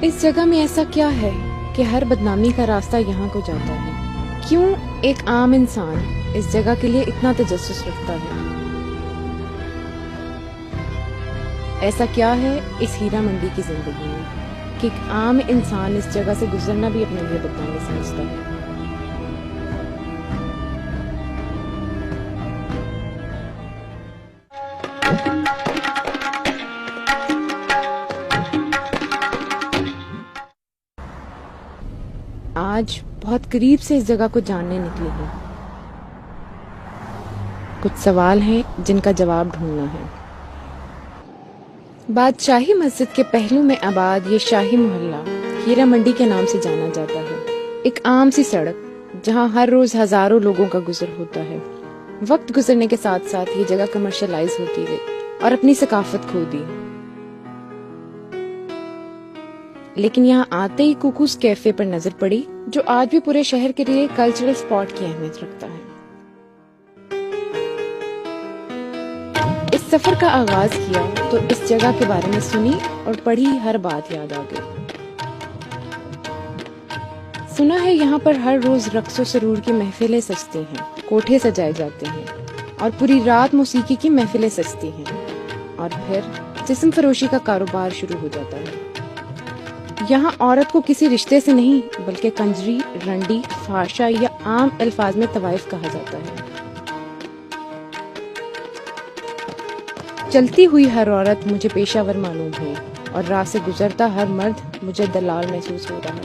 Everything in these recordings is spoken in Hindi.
इस जगह में ऐसा क्या है कि हर बदनामी का रास्ता यहाँ को जाता है? क्यों एक आम इंसान इस जगह के लिए इतना तजस्सुस रखता है? ऐसा क्या है इस हीरा मंडी की जिंदगी में कि एक आम इंसान इस जगह से गुजरना भी अपने लिए बदनामी समझता है? आज बहुत करीब से इस जगह को जानने निकली हूँ। कुछ सवाल हैं जिनका जवाब ढूंढना है। बादशाही मस्जिद के पहलू में आबाद ये शाही मोहल्ला हीरा मंडी के नाम से जाना जाता है। एक आम सी सड़क जहाँ हर रोज हजारों लोगों का गुजर होता है। वक्त गुजरने के साथ साथ ये जगह कमर्शलाइज होती गई और अपनी सकाफत खो दी। लेकिन यहाँ आते ही कुकूस कैफे पर नजर पड़ी, जो आज भी पूरे शहर के लिए कल्चरल स्पॉट की अहमियत रखता है। इस सफर का आगाज किया तो इस जगह के बारे में सुनी और पढ़ी हर बात याद आ गई। सुना है यहाँ पर हर रोज रक्सो सरूर की महफिलें सजती हैं, कोठे सजाए जाते हैं और पूरी रात मौसीकी की महफिलें सजती हैं और फिर जिस्म फरोशी का कारोबार शुरू हो जाता है। यहाँ औरत को किसी रिश्ते से नहीं बल्कि कंजरी, रंडी, फाशा या आम अल्फाज में तवाइफ कहा जाता है। चलती हुई हर औरत मुझे पेशावर मालूम हुई और राह से गुजरता हर मर्द मुझे दलाल महसूस हो रहा है।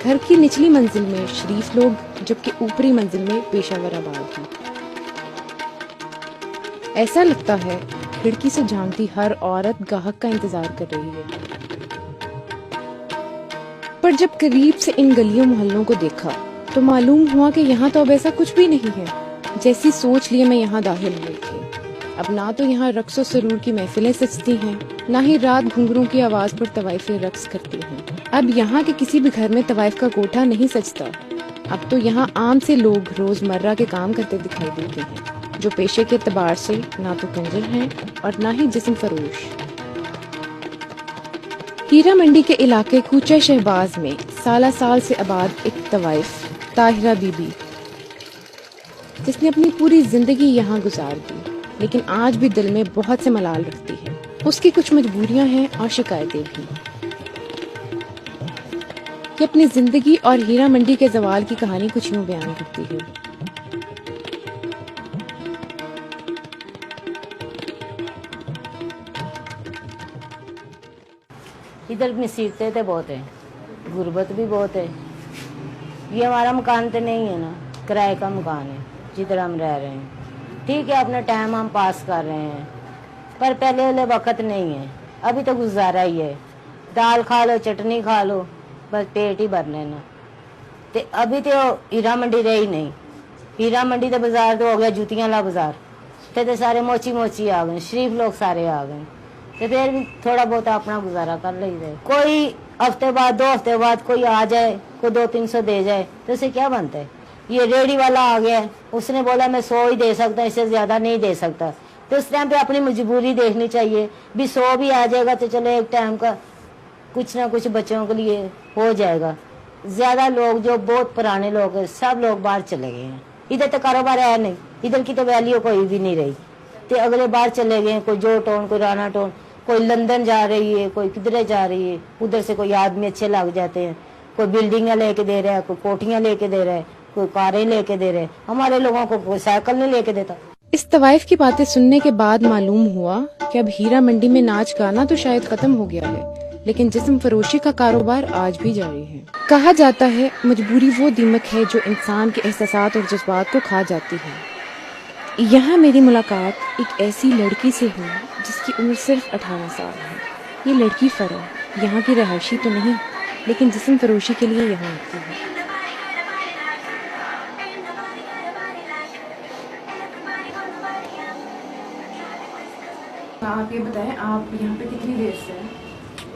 घर की निचली मंजिल में शरीफ लोग, जबकि ऊपरी मंजिल में पेशावर आबाद हैं। ऐसा लगता है खिड़की से झांकती हर औरत ग्राहक का इंतजार कर रही है। पर जब करीब से इन गलियों मोहल्लों को देखा तो मालूम हुआ कि यहाँ तो अब ऐसा कुछ भी नहीं है जैसी सोच लिए मैं यहाँ दाखिल हुई थी। अब ना तो यहाँ रक्सो सरूर की महफिलें सजती हैं, ना ही रात घुंघरू की आवाज पर तवाइफें रक्स करती हैं। अब यहाँ के किसी भी घर में तवाइफ का कोठा नहीं सजता। अब तो यहाँ आम से लोग रोजमर्रा के काम करते दिखाई देते हैं, जो पेशे के एतबार से ना तो कंजर हैं और ना ही जिस्म फरोश। हीरा मंडी के इलाके कूचा शहबाज में साल से आबाद एक तवाइफ ताहिरा बीबी, जिसने अपनी पूरी जिंदगी यहाँ गुजार दी, लेकिन आज भी दिल में बहुत से मलाल रखती है। उसकी कुछ मजबूरियां हैं और शिकायतें भी। ये अपनी जिंदगी और हीरा मंडी के जवाल की कहानी कुछ यूं बयान करती है। इधर मुसीबतें तो बहुत है, गुर्बत भी बहुत है। ये हमारा मकान तो नहीं है ना, किराए का मकान है जिधर हम रह रहे हैं। ठीक है, अपना टाइम हम पास कर रहे हैं, पर पहले वाले वक्त नहीं है। अभी तो गुजारा ही है, दाल खा लो, चटनी खा लो, बस पेट ही भर लेना। तो अभी तो हीरा मंडी रही नहीं। हीरा मंडी तो बाजार तो हो गया जूतियां ला बाजार। तो सारे मोची आ गए, शरीफ लोग सारे आ गए। तो फिर भी थोड़ा बहुत अपना गुजारा कर ले रहे। कोई हफ्ते बाद, 2 हफ्ते बाद कोई आ जाए, कोई 200-300 दे जाए, तो उसे क्या बनता है। ये रेडी वाला आ गया, उसने बोला मैं 100 ही दे सकता, इससे ज्यादा नहीं दे सकता। तो उस टाइम पे अपनी मजबूरी देखनी चाहिए भी 100 भी आ जाएगा तो चलो एक टाइम का कुछ ना कुछ बच्चों के लिए हो जाएगा। ज्यादा लोग जो बहुत पुराने लोग हैं, सब लोग बाहर चले गए हैं। इधर तो कारोबार है नहीं, इधर की तो वैल्यू कोई भी नहीं रही। तो अगले बाहर चले गए, कोई जो टाउन, कोई राना टाउन, कोई लंदन जा रही है, कोई किधरे जा रही है। उधर से कोई आदमी अच्छे लग जाते हैं, कोई बिल्डिंग लेके दे रहा है, कोई कोठियां लेके दे रहा है, कोई कारें लेके दे रहे हैं। हमारे लोगों को कोई साइकिल नहीं लेके देता। इस तवाइफ की बातें सुनने के बाद मालूम हुआ कि अब हीरा मंडी में नाच गाना तो शायद खत्म हो गया है, लेकिन जिस्म फरोशी का कारोबार आज भी जारी है। कहा जाता है मजबूरी वो दीमक है जो इंसान के एहसासात और जज्बात को खा जाती है। यहाँ मेरी मुलाकात एक ऐसी लड़की से हुई जिसकी उम्र सिर्फ 18 साल है। ये लड़की फरा यहाँ की रहायशी तो नहीं, लेकिन जिस्म फरोशी के लिए यहाँ आती है। आप ये बताएं, आप यहाँ पे कितनी देर से हैं?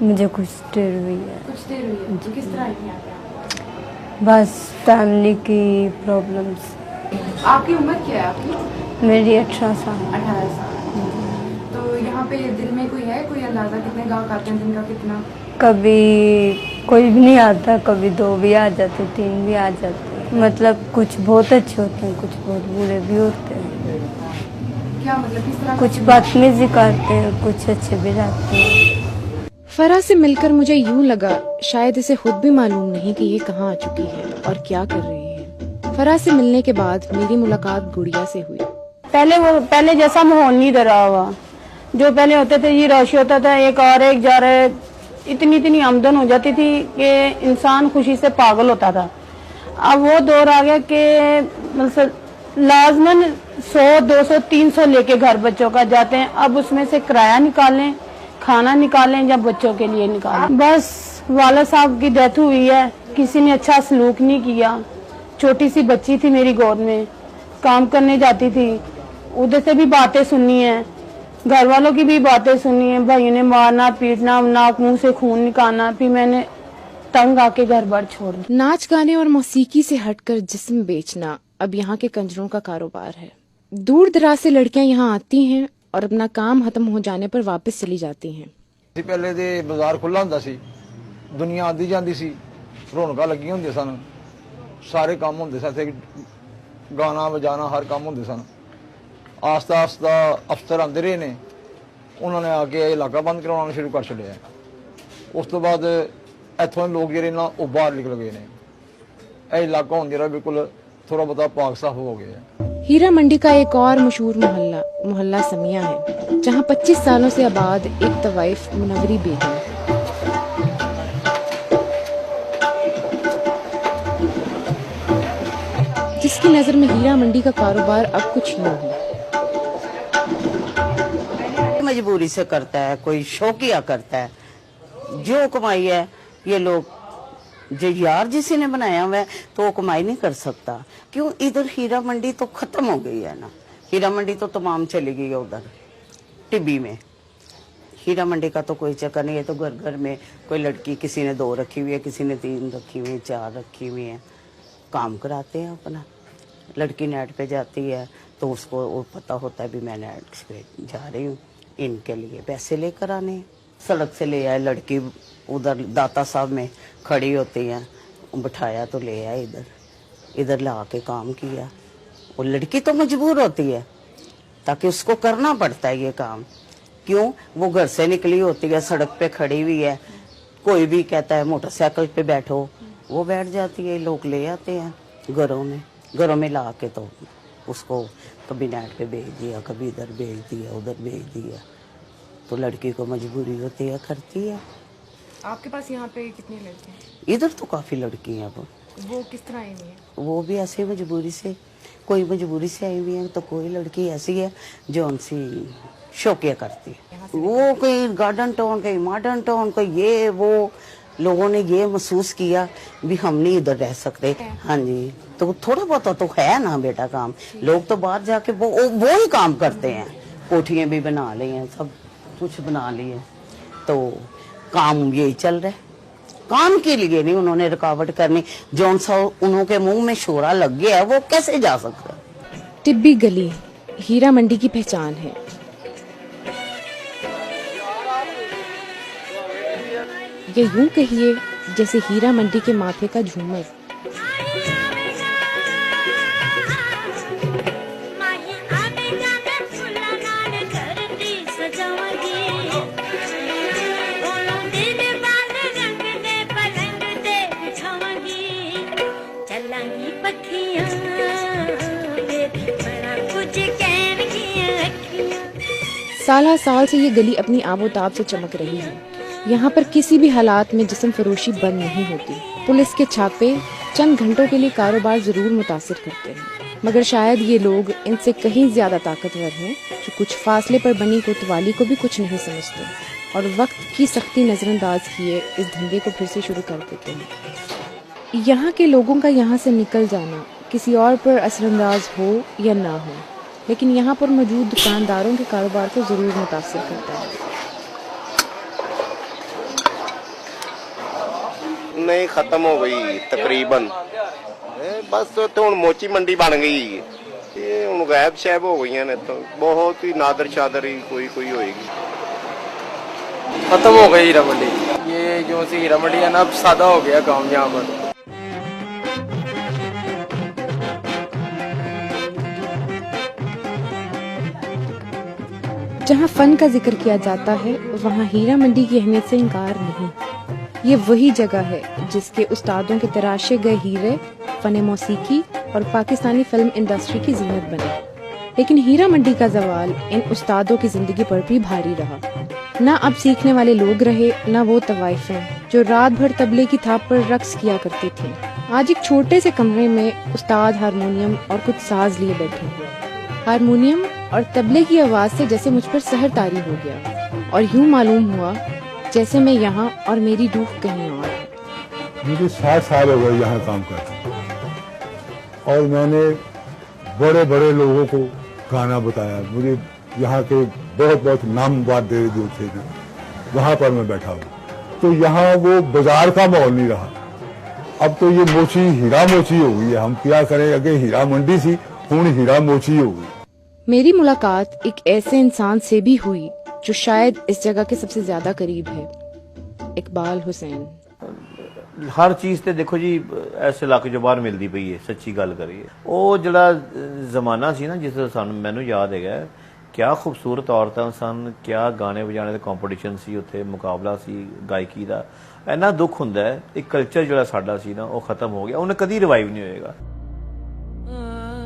मुझे कुछ देर हुई है। कुछ देर हुई है। किस तरह आई थी यहाँ पे? बस फैमिली की प्रॉब्लम्स। आपकी उम्र क्या है आपकी? मेरी 18 साल। 18 साल। तो यहाँ पे दिन में कोई है, कोई अंदाजा कितने गाहक आते हैं दिन का कितना? कभी कोई भी नहीं आता, कभी 2 भी आ जाते, 3 भी आ जाते। मतलब कुछ बहुत अच्छे होते हैं, कुछ बहुत बुरे भी होते हैं। क्या मतलब किस तरह? कुछ बदतमीजी करते हैं, कुछ अच्छे भी रहते हैं। फरा से मिलकर मुझे यूं लगा शायद इसे खुद भी मालूम नहीं कि ये कहाँ आ चुकी है और क्या कर रही है। फरा से मिलने के बाद मेरी मुलाकात गुड़िया से हुई। पहले जैसा माहौल नहीं रहा हुआ। जो पहले होते थे, ये रश होता था, एक आ रहा एक जा रहा है, इतनी आमदन हो जाती थी कि इंसान खुशी से पागल होता था। अब वो दौर आ गया कि मतलब लाजमन 100, 200, 300 लेके घर बच्चों का जाते हैं। अब उसमें से किराया निकालें, खाना निकालें या बच्चों के लिए निकालें। बस वाला साहब की डेथ हुई है, किसी ने अच्छा सलूक नहीं किया। छोटी सी बच्ची थी मेरी गोद में, काम करने जाती थी, उधर से भी बातें सुननी है, घर वालों की भी बातें सुननी है, भाइयों ने मारना पीटना, नाक मुंह से खून निकालना। फिर मैंने तंग आके घर बार छोड़ दिया। नाच गाने और मौसीकी से हटकर जिस्म बेचना अब यहाँ के कंजरों का कारोबार है। दूर दराज से लड़कियां यहाँ आती हैं और अपना काम खत्म हो जाने पर वापस चली जाती हैं। पहले तो बाजार खुला हुंदा सी, दुनिया आती जाती सी, रौनक लगी होंदी सन, सारे काम होंदे सन, गाना बजाना हर काम होंदे सन। आस्ता आस्ता अफसर आते रहे ने, उन्होंने आके इलाका बंद करवाना शुरू कर छड़िया। उस तो बाद इतों लोग ਜਿਹੜੇ ना ਉਹ बाहर निकल गए ने। यह इलाका हुण ਜਿਹੜਾ बिल्कुल थोड़ा बहुत पाक साफ हो गया। हीरा मंडी का एक और मशहूर मोहल्ला समिया है, जहाँ 25 सालों से आबाद एक तवाइफ मुनव्वरी बेगम। जिसकी नजर में हीरा मंडी का कारोबार अब कुछ यूं है। मजबूरी से करता है, कोई शौकिया करता है। जो कमाई है ये लोग, जो यार जिसी ने बनाया हुआ है तो वो कमाई नहीं कर सकता। क्यों? इधर हीरा मंडी तो खत्म हो गई है ना, हीरा मंडी तो तमाम चली गई है उधर टिब्बी में। हीरा मंडी का तो कोई चक्कर नहीं है। तो घर घर में कोई लड़की, किसी ने 2 रखी हुई है, किसी ने 3 रखी हुई है, 4 रखी हुई है, काम कराते हैं अपना। लड़की नेट पे जाती है तो उसको वो पता होता है भी मैं नेट पे जा रही हूँ, इनके लिए पैसे लेकर आने हैं। सड़क से ले आए लड़की, उधर दाता साहब में खड़ी होती है, बिठाया तो ले आए इधर ला के काम किया। वो लड़की तो मजबूर होती है ताकि उसको करना पड़ता है ये काम। क्यों? वो घर से निकली होती है, सड़क पे खड़ी हुई है, कोई भी कहता है मोटरसाइकिल पे बैठो, वो बैठ जाती है। लोग ले आते हैं घरों में ला के तो उसको कभी नेट पे भेज दिया, कभी इधर भेज दिया, उधर भेज दिया। तो लड़की को मजबूरी होती है, करती है। आपके पास यहाँ पे कितनी लड़कियाँ हैं? इधर तो काफी लड़की हैं। वो किस तरह आई हुई है? वो भी ऐसे मजबूरी से, कोई मजबूरी से आई हुई है, तो कोई लड़की ऐसी है जो उनसे शौकिया करती है। वो कोई गार्डन टाउन, कोई मॉडर्न टाउन, कोई ये वो। लोगों ने ये महसूस किया भी हम नहीं इधर रह सकते। हाँ जी, तो थोड़ा बहुत तो है ना बेटा काम। लोग तो बाहर जाके वो ही काम करते हैं, कोठियां भी बना ली हैं, सब कुछ बना लिए। तो काम यही चल रहा है। काम के लिए नहीं उन्होंने रुकावट करनी। जौन सा उन्होंने मुंह में शोरा लग गया है, वो कैसे जा सकता है? टिब्बी गली हीरा मंडी की पहचान है। ये यूं कहिए जैसे हीरा मंडी के माथे का झूमर। साल साल से ये गली अपनी आबोताब से चमक रही है। यहाँ पर किसी भी हालात में जिस्म फरोशी बंद नहीं होती। पुलिस के छापे चंद घंटों के लिए कारोबार जरूर मुतासिर करते हैं, मगर शायद ये लोग इनसे कहीं ज्यादा ताकतवर हैं, जो कुछ फासले पर बनी कोतवाली को भी कुछ नहीं समझते और वक्त की सख्ती नजरअंदाज किए इस धंधे को फिर से शुरू कर देते हैं। यहाँ के लोगों का यहाँ से निकल जाना किसी और पर असरअंदाज हो या ना हो, लेकिन यहाँ पर मौजूद दुकानदारों के कारोबार को जरूर मुतासिर करता है। नहीं, खत्म हो गई तकरीबन। बस तो हुण मोची मंडी बन गई। ਹੁਣ ਗਾਇਬ ਸ਼ਾਇਬ ਹੋ ਗਈਆਂ ਨੇ, ਤਾਂ ਬਹੁਤ ਹੀ ਨਾਦਰ ਚਾਦਰ ही कोई होएगी। खत्म हो गई हीरा मंडी। ये जो सी हीरा मंडी है ना, अब सादा हो गया काम यहाँ पर। जहाँ फन का जिक्र किया जाता है वहाँ हीरा मंडी की अहमियत से इनकार नहीं। ये वही जगह है जिसके उस्तादों के तराशे गए हीरे फन मौसीकी और पाकिस्तानी फिल्म इंडस्ट्री की जीनत बने। लेकिन हीरा मंडी का जवाल इन उस्तादों की जिंदगी पर भी भारी रहा। न अब सीखने वाले लोग रहे, न वो तवाइफें जो रात भर तबले की थाप पर रक्स किया करती थीं। आज एक छोटे से कमरे में उस्ताद हारमोनियम और कुछ साज लिए बैठे हैं। हारमोनियम और तबले की आवाज से जैसे मुझ पर सहर तारी हो गया और यूं मालूम हुआ जैसे मैं यहाँ और मेरी रूह कहीं और है। मुझे 60 साल हो गए यहाँ काम करते और मैंने बड़े बड़े लोगों को गाना बताया। मुझे यहाँ के बहुत बहुत नामवर दे जो थे वहाँ पर मैं बैठा हूँ। तो यहाँ वो बाजार का माहौल नहीं रहा। अब तो ये मोची हीरा मोची हो गई है। हम क्या करें, अगे हीरा मंडी सी हुण हीरा मोची हो गई। मेरी मुलाकात एक ऐसे इंसान से भी हुई जो शायद इस जगह के सबसे ज्यादा करीब है, इकबाल हुसैन। हर चीज़ ते देखो जी इस इलाके जो बाहर मिलती पई है, सच्ची गल करिए। वो जड़ा जमाना सी ना जिस मैनू याद है, क्या खूबसूरत औरतां सन, क्या गाने बजाने का कॉम्पीटिशन सी, उत्थे मुकाबला सी गायकी का। इन्ना दुख हुंदा है एक कल्चर जो साडा सी ना वो खत्म हो गया, उन्हें कभी रिवाइव नहीं होएगा।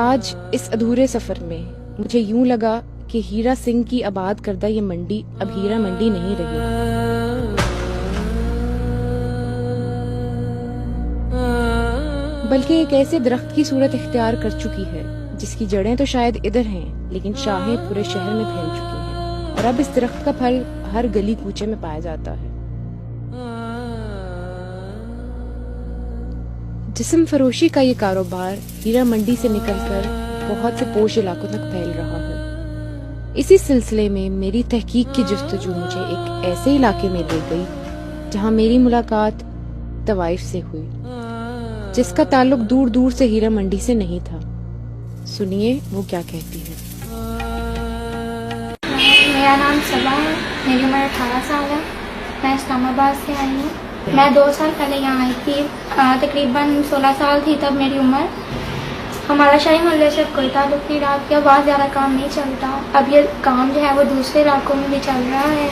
आज इस अधूरे सफर में मुझे यूं लगा कि हीरा सिंह की आबाद करदा ये मंडी अब हीरा मंडी नहीं रही, बल्कि एक ऐसे दरख्त की सूरत इख्तियार कर चुकी है जिसकी जड़ें तो शायद इधर हैं, लेकिन शाखें पूरे शहर में फैल चुकी हैं और अब इस दरख्त का फल हर गली कूचे में पाया जाता है। जिस्म फरोशी का ये कारोबार हीरा मंडी से निकलकर बहुत से पोश इलाकों तक फैल रहा है। इसी सिलसिले में मेरी तहकीक की जुस्तजू मुझे एक ऐसे इलाके में ले गई जहां मेरी मुलाकात तवाइफ से हुई, जिसका ताल्लुक दूर दूर से हीरा मंडी से नहीं था। सुनिए वो क्या कहती है। मेरा नाम सबा है, मेरी उम्र 18 साल है। मैं इस्लामाबाद से आई हूँ। मैं 2 साल पहले यहाँ आई थी, तकरीबन 16 साल थी तब मेरी उम्र। हमारा शाही मोहल्ले से कोई ताल्लुक नहीं रहा, क्या बहुत ज़्यादा काम नहीं चलता। अब ये काम जो है वो दूसरे इलाकों में भी चल रहा है।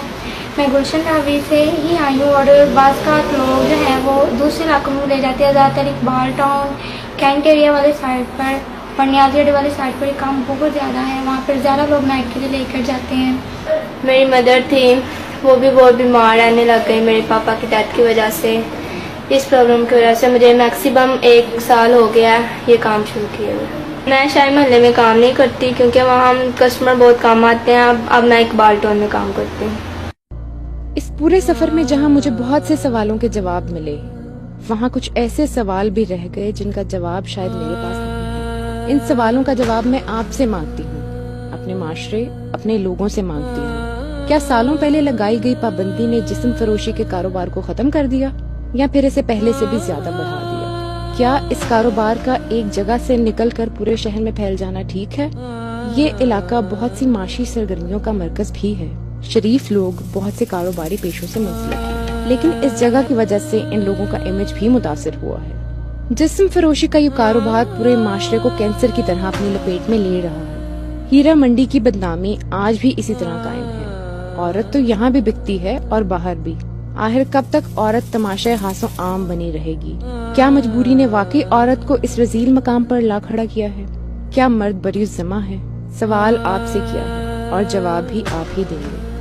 मैं गुलशन रावी से ही आई हूँ और बाज़ का लोग जो हैं वो दूसरे इलाकों में ले जाते हैं, ज़्यादातर इकबाल टाउन कैंट एरिया वाले साइड पर और न्याज़गढ़ वाले साइड पर काम बहुत ज़्यादा है। वहाँ पर ज़्यादा लोग नाइट के लिए लेकर जाते हैं। मेरी मदर थी, वो भी बहुत बीमार रहने लग गई मेरे पापा की डेथ की वजह से। इस प्रॉब्लम की वजह से मुझे मैक्सिमम 1 साल हो गया ये काम शुरू किए हुए। मैं शाही महल्ले में काम नहीं करती क्योंकि वहाँ हम कस्टमर बहुत कम आते हैं। अब मैं इकबाल टाउन में काम करती हूँ। इस पूरे सफर में जहाँ मुझे बहुत से सवालों के जवाब मिले, वहाँ कुछ ऐसे सवाल भी रह गए जिनका जवाब शायद मेरे पास नहीं है। इन सवालों का जवाब मैं आपसे मांगती हूँ, अपने माशरे, अपने लोगों से मांगती हूँ। क्या सालों पहले लगाई गई पाबंदी ने जिस्म फरोशी के कारोबार को खत्म कर दिया या फिर इसे पहले से भी ज्यादा बढ़ा दिया? क्या इस कारोबार का एक जगह से निकलकर पूरे शहर में फैल जाना ठीक है? ये इलाका बहुत सी माशी सरगर्मियों का मरकज भी है। शरीफ लोग बहुत से कारोबारी पेशों से मुंसलिक हैं, लेकिन इस जगह की वजह से इन लोगों का इमेज भी मुतासिर हुआ है। जिस्म फरोशी का ये कारोबार पूरे माशरे को कैंसर की तरह अपनी लपेट में ले रहा है। हीरा मंडी की बदनामी आज भी इसी तरह कायम है। औरत तो यहाँ भी बिकती है और बाहर भी। आखिर कब तक औरत तमाशे हासों आम बनी रहेगी? क्या मजबूरी ने वाकई औरत को इस रजील मकाम पर ला खड़ा किया है? क्या मर्द बरी ज़िम्मा है? सवाल आपसे किया है और जवाब भी आप ही देंगे।